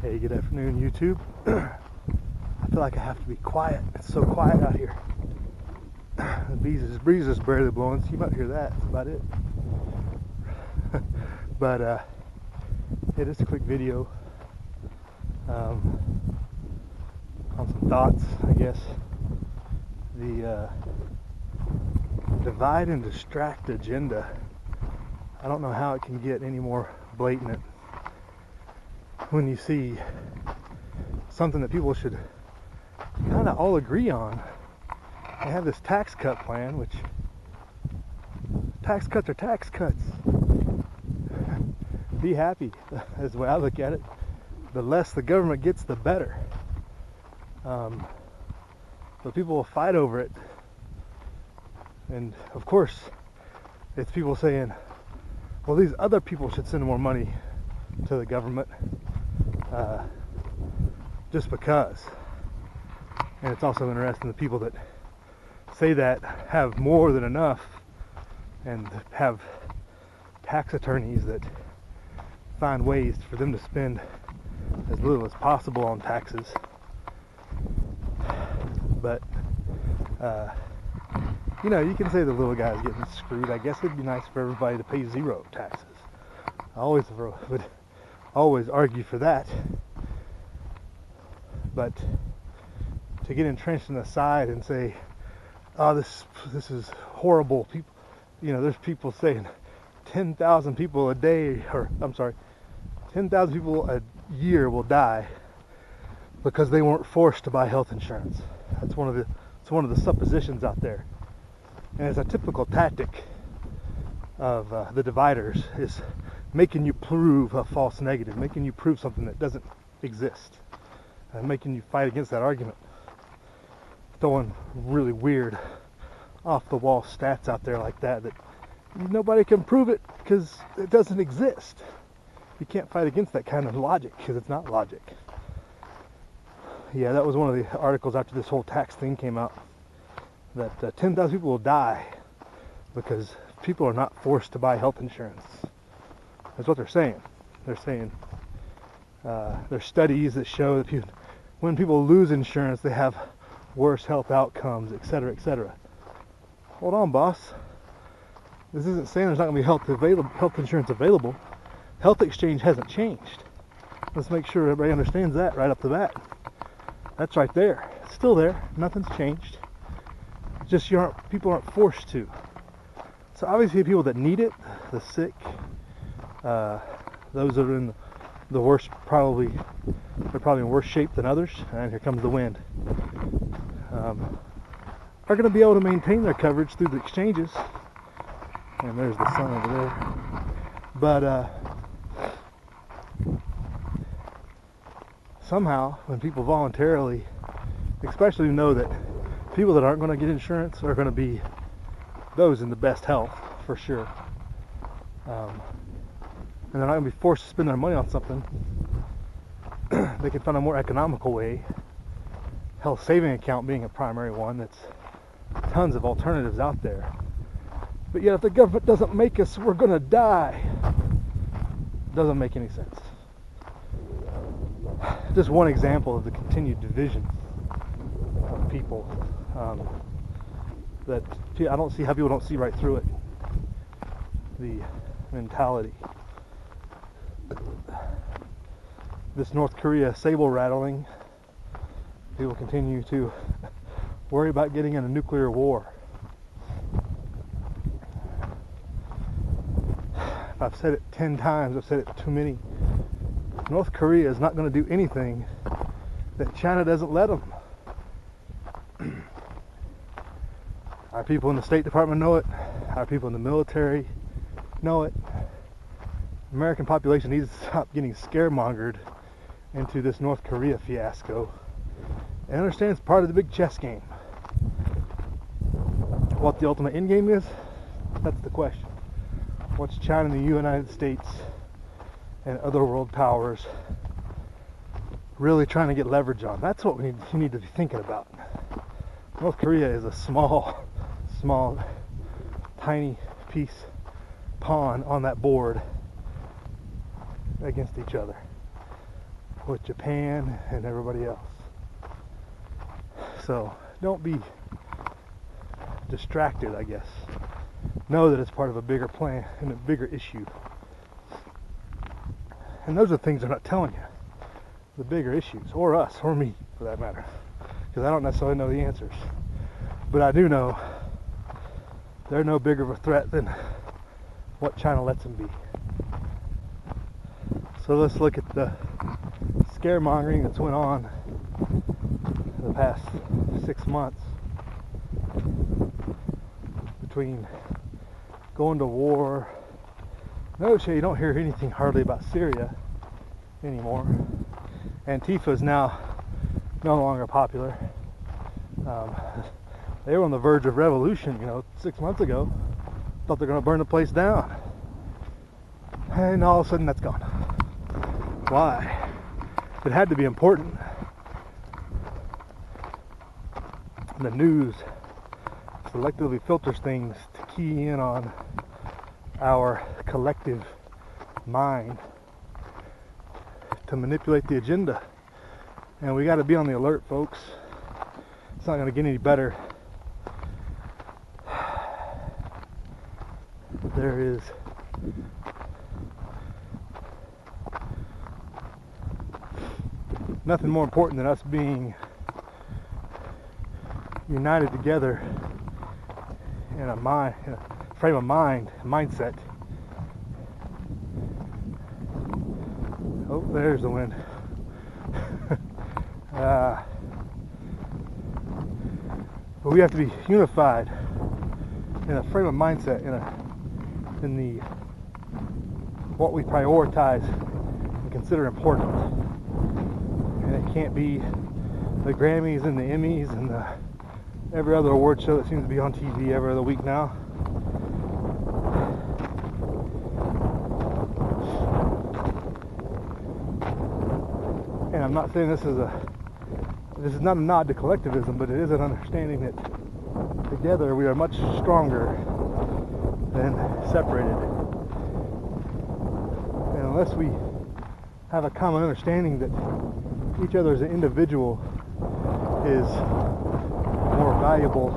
Hey, good afternoon, YouTube. I feel like I have to be quiet. It's so quiet out here. The breeze is barely blowing, so you might hear that. That's about it. But yeah, just a quick video on some thoughts, I guess. The divide and distract agenda. I don't know how it can get any more blatant when you see something that people should kind of all agree on. They have this tax cut plan, which tax cuts are tax cuts. Be happy, is the way I look at it. The less the government gets, the better. But people will fight over it. And of course, it's people saying, well, these other people should send more money to the government just because. And it's also interesting, the people that say that have more than enough and have tax attorneys that find ways for them to spend as little as possible on taxes. But you know, you can say the little guy's getting screwed. I guess it'd be nice for everybody to pay zero taxes. I would always argue for that. But to get entrenched in the side and say, oh, this is horrible. People, you know, there's people saying 10,000 people a day, or I'm sorry, 10,000 people a year will die because they weren't forced to buy health insurance. It's one of the suppositions out there, and it's a typical tactic of the dividers, is making you prove a false negative, making you prove something that doesn't exist, and making you fight against that argument, throwing really weird off-the-wall stats out there like that nobody can prove it because it doesn't exist. You can't fight against that kind of logic because it's not logic. Yeah, that was one of the articles after this whole tax thing came out, that 10,000 people will die because people are not forced to buy health insurance. That's what they're saying. They're saying there's studies that show that when people lose insurance, they have worse health outcomes, etc., etc. Hold on, boss. This isn't saying there's not going to be health insurance available. Health exchange hasn't changed. Let's make sure everybody understands that right up the bat. That's right there. It's still there. Nothing's changed. It's just people aren't forced to. So obviously people that need it, the sick, those that are in the worst, they're probably in worse shape than others, and here comes the wind, are going to be able to maintain their coverage through the exchanges. And there's the sun over there. But somehow, when people voluntarily, especially know that people that aren't going to get insurance are going to be those in the best health, for sure. And they're not going to be forced to spend their money on something. They can find a more economical way. Health saving account being a primary one. That's tons of alternatives out there. But yet if the government doesn't make us, we're going to die. Doesn't make any sense. Just one example of the continued division of people that I don't see how people don't see right through it. The mentality. This North Korea sable rattling, people continue to worry about getting in a nuclear war. If I've said it 10 times, I've said it too many. North Korea is not going to do anything that China doesn't let them. Our people in the State Department know it. Our people in the military know it. The American population needs to stop getting scaremongered into this North Korea fiasco and understand it's part of the big chess game. What the ultimate end game is, that's the question. What's China and the United States and other world powers really trying to get leverage on? That's what we need to be thinking about. North Korea is a small, tiny pawn on that board against each other. with Japan and everybody else. So don't be distracted, I guess. Know that it's part of a bigger plan and a bigger issue. And those are things they're not telling you. The bigger issues, or us, or me, for that matter. Because I don't necessarily know the answers. But I do know they're no bigger of a threat than what China lets them be. So let's look at the scaremongering that's went on the past 6 months between going to war. Notice you don't hear anything hardly about Syria anymore. Antifa is now no longer popular. They were on the verge of revolution, 6 months ago. Thought they're going to burn the place down. And all of a sudden that's gone. Why? It had to be important. The news selectively filters things to key in on our collective mind to manipulate the agenda. And we got to be on the alert, folks. It's not going to get any better. There is nothing more important than us being united together in a frame of mind, mindset. Oh, there's the wind. But we have to be unified in a frame of mindset, in the what we prioritize and consider important. And it can't be the Grammys and the Emmys and every other award show that seems to be on TV every other week now. And I'm not saying this is not a nod to collectivism, but it is an understanding that together we are much stronger than separated. And unless we have a common understanding that each other as an individual is more valuable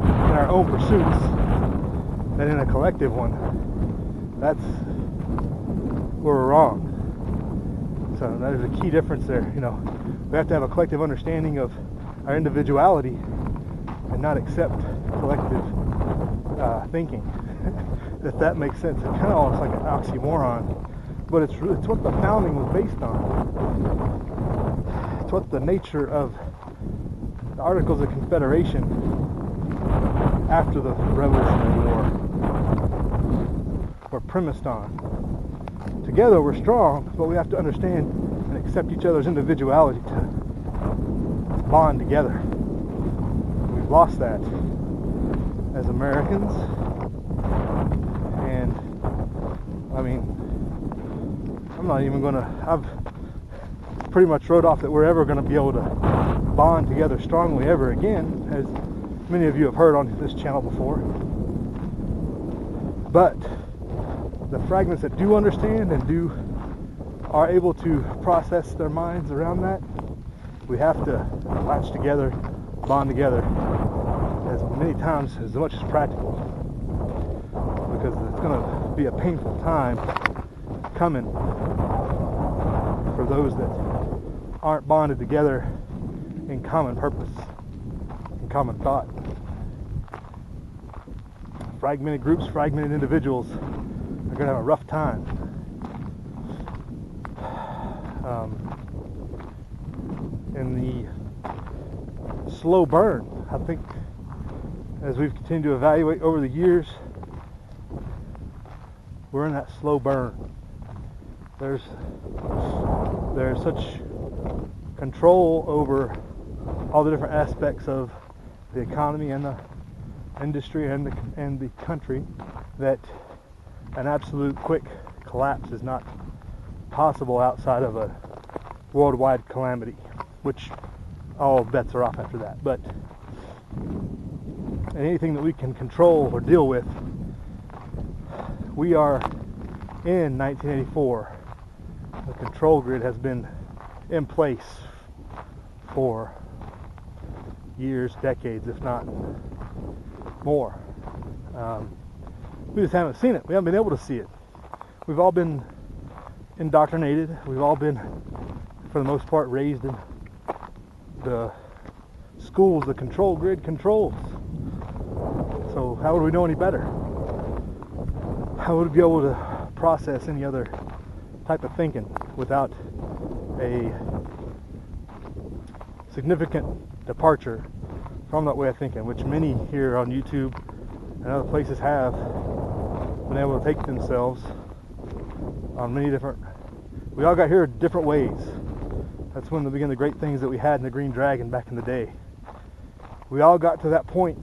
in our own pursuits than in a collective one, that's where we're wrong. So there's a key difference there. We have to have a collective understanding of our individuality and not accept collective thinking. If that makes sense. It's kind of almost like an oxymoron, but it's what the founding was based on. It's what the nature of the Articles of Confederation after the Revolutionary War were premised on. Together we're strong, but we have to understand and accept each other's individuality to bond together. We've lost that as Americans, and I'm not even I've pretty much wrote off that we're ever going to be able to bond together strongly ever again, as many of you have heard on this channel before. But the fragments that do understand and are able to process their minds around that, we have to latch together, bond together as many times, as much as practical, because it's going to be a painful time coming for those that aren't bonded together in common purpose, in common thought. Fragmented groups, fragmented individuals are going to have a rough time. In the slow burn, I think, as we've continued to evaluate over the years, we're in that slow burn. There's such control over all the different aspects of the economy and the industry and the country that an absolute quick collapse is not possible outside of a worldwide calamity, which all bets are off after that. But anything that we can control or deal with, we are in 1984 the control grid has been in place for years, decades, if not more. We just haven't seen it. We haven't been able to see it. We've all been indoctrinated. We've all been, for the most part, raised in the schools the control grid controls. So how would we know any better? How would we be able to process any other type of thinking without a significant departure from that way of thinking, which many here on YouTube and other places have been able to take themselves on many different. We all got here different ways. That's one of the great things that we had in the Green Dragon back in the day. We all got to that point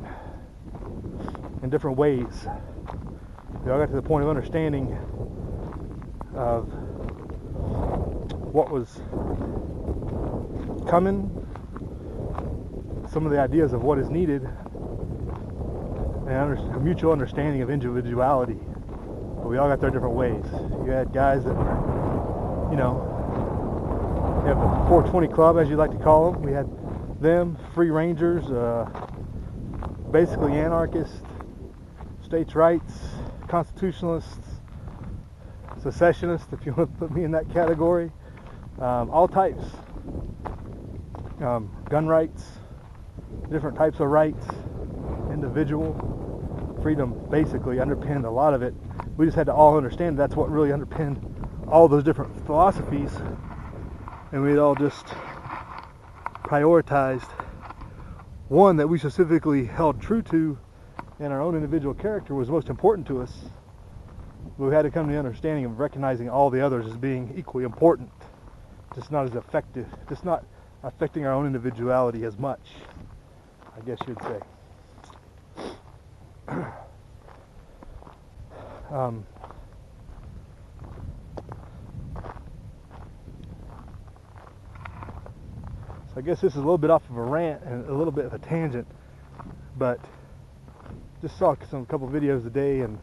in different ways. We all got to the point of understanding of what was coming, some of the ideas of what is needed, and a mutual understanding of individuality. But we all got there different ways. You had guys that were, you have the 420 Club, as you like to call them. We had them, free rangers, basically anarchists, states' rights, constitutionalists, secessionists, if you want to put me in that category, all types, gun rights, different types of rights, individual freedom basically underpinned a lot of it. We just had to all understand that's what really underpinned all those different philosophies, and we had all just prioritized one that we specifically held true to, and our own individual character was most important to us. We had to come to the understanding of recognizing all the others as being equally important, just not as effective, just not affecting our own individuality as much, I guess you'd say. So I guess this is a little bit off of a rant and a little bit of a tangent, but just saw a couple videos today and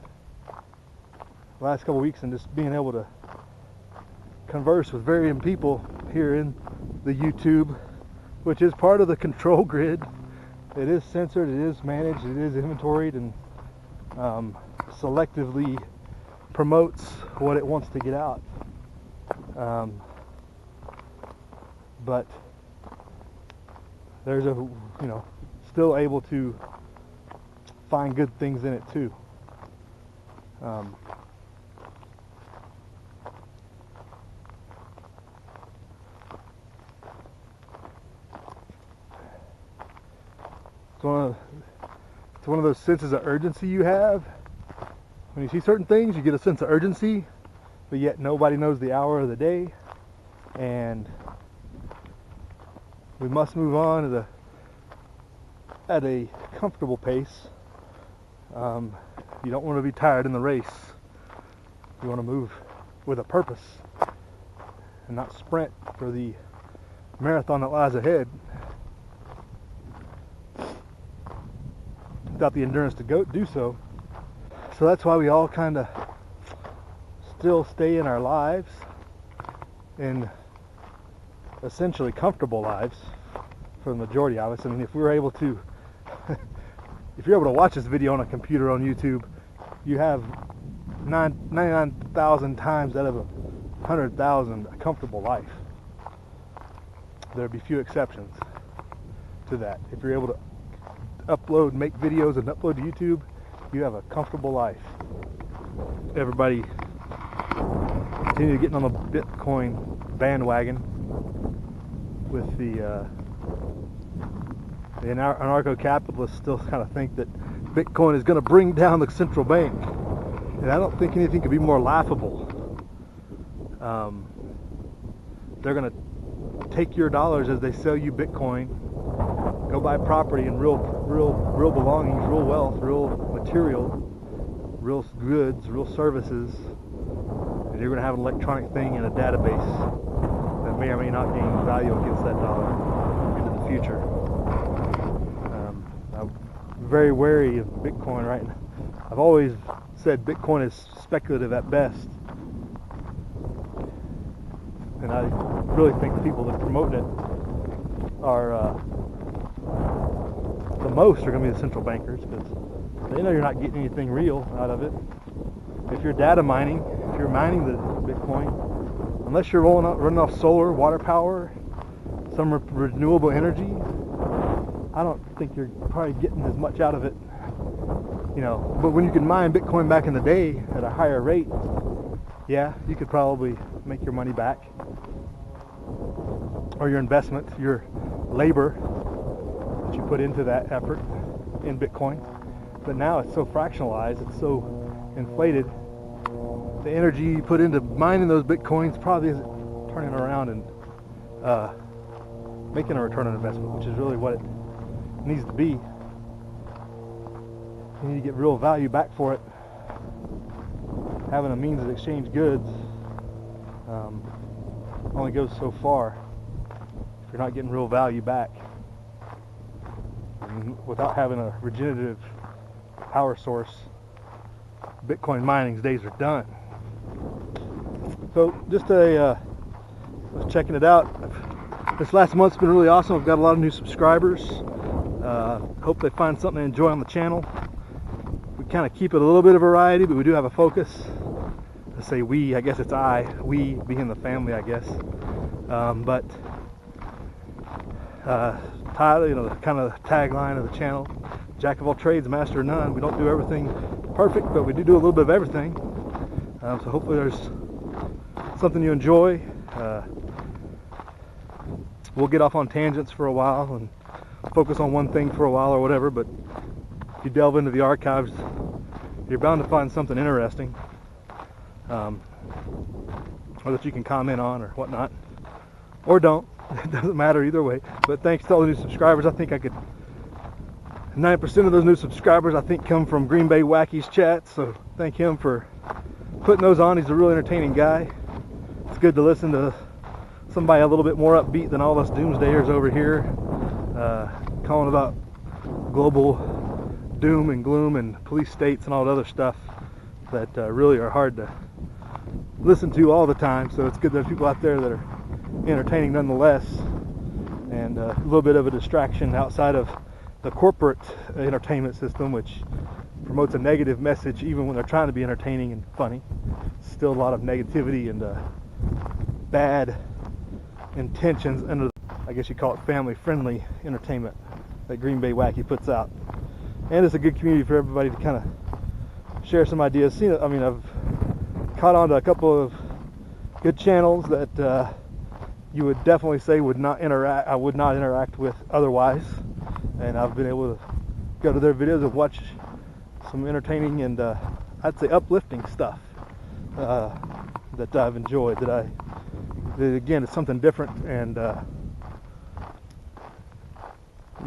the last couple weeks, and just being able to converse with varying people here in the YouTube, which is part of the control grid. It is censored, it is managed, it is inventoried, and selectively promotes what it wants to get out. But there's still able to find good things in it too. It's one of those senses of urgency you have. When you see certain things, you get a sense of urgency, but yet nobody knows the hour of the day, and we must move on at a comfortable pace. You don't want to be tired in the race. You want to move with a purpose and not sprint for the marathon that lies ahead without the endurance to do so. So that's why we all kind of still stay in our lives, in essentially comfortable lives for the majority of us. I mean, if you're able to watch this video on a computer on YouTube, you have 99,000 times out of 100,000 a comfortable life. There'd be few exceptions to that. If you're able to upload, make videos and upload to YouTube, you have a comfortable life. Everybody continue getting on the Bitcoin bandwagon with the anarcho-capitalists still kind of think that Bitcoin is going to bring down the central bank, and I don't think anything could be more laughable. They're going to take your dollars as they sell you Bitcoin, go buy property and real belongings, real wealth, real material, real goods, real services, and you're going to have an electronic thing in a database that may or may not gain value against that dollar into the future. I'm very wary of Bitcoin right now. I've always said Bitcoin is speculative at best. And I really think the people that are promoting it are the most are going to be the central bankers, because they know you're not getting anything real out of it. If you're data mining, if you're mining the Bitcoin, unless you're running off solar, water power, some renewable energy, I don't think you're probably getting as much out of it. You know, but when you can mine Bitcoin back in the day at a higher rate, yeah, you could probably make your money back, or your investment, your labor that you put into that effort in Bitcoin. But now it's so fractionalized, it's so inflated. The energy you put into mining those Bitcoins probably isn't turning around and making a return on investment, which is really what it needs to be. You need to get real value back for it. Having a means of exchange goods only goes so far if you're not getting real value back. And without having a regenerative power source, Bitcoin mining's days are done. So just was checking it out. This last month's been really awesome. I've got a lot of new subscribers. Hope they find something to enjoy on the channel. We kind of keep it a little bit of variety, but we do have a focus. I say we, I guess it's we being the family, I guess. But Tyler, you know, kind of the tagline of the channel, Jack of all trades, master of none. We don't do everything perfect, but we do a little bit of everything. So hopefully there's something you enjoy. We'll get off on tangents for a while and focus on one thing for a while or whatever, but if you delve into the archives, you're bound to find something interesting, or that you can comment on or whatnot, or don't. It doesn't matter either way. But thanks to all the new subscribers. I think 9% of those new subscribers I think come from Green Bay Wacky's chat, so thank him for putting those on. He's a real entertaining guy. It's good to listen to somebody a little bit more upbeat than all us doomsdayers over here, calling about global doom and gloom and police states and all that other stuff that really are hard to listen to all the time. So it's good there's people out there that are entertaining nonetheless, and a little bit of a distraction outside of the corporate entertainment system, which promotes a negative message even when they're trying to be entertaining and funny. Still a lot of negativity and bad intentions under, I guess you call it, family-friendly entertainment that Green Bay Wacky puts out. And it's a good community for everybody to kind of share some ideas. I mean, I've caught on to a couple of good channels that you would definitely say I would not interact with otherwise, and I've been able to go to their videos and watch some entertaining and I'd say uplifting stuff that I've enjoyed. That again, it's something different, and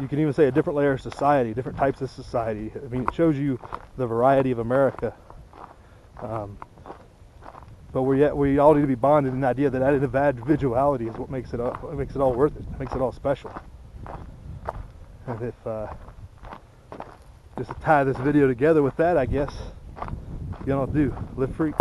you can even say a different layer of society, different types of society. I mean, it shows you the variety of America. But we all need to be bonded in the idea that individuality is what makes it all worth it, makes it all special. And if just to tie this video together with that, I guess you know what to do. Live free.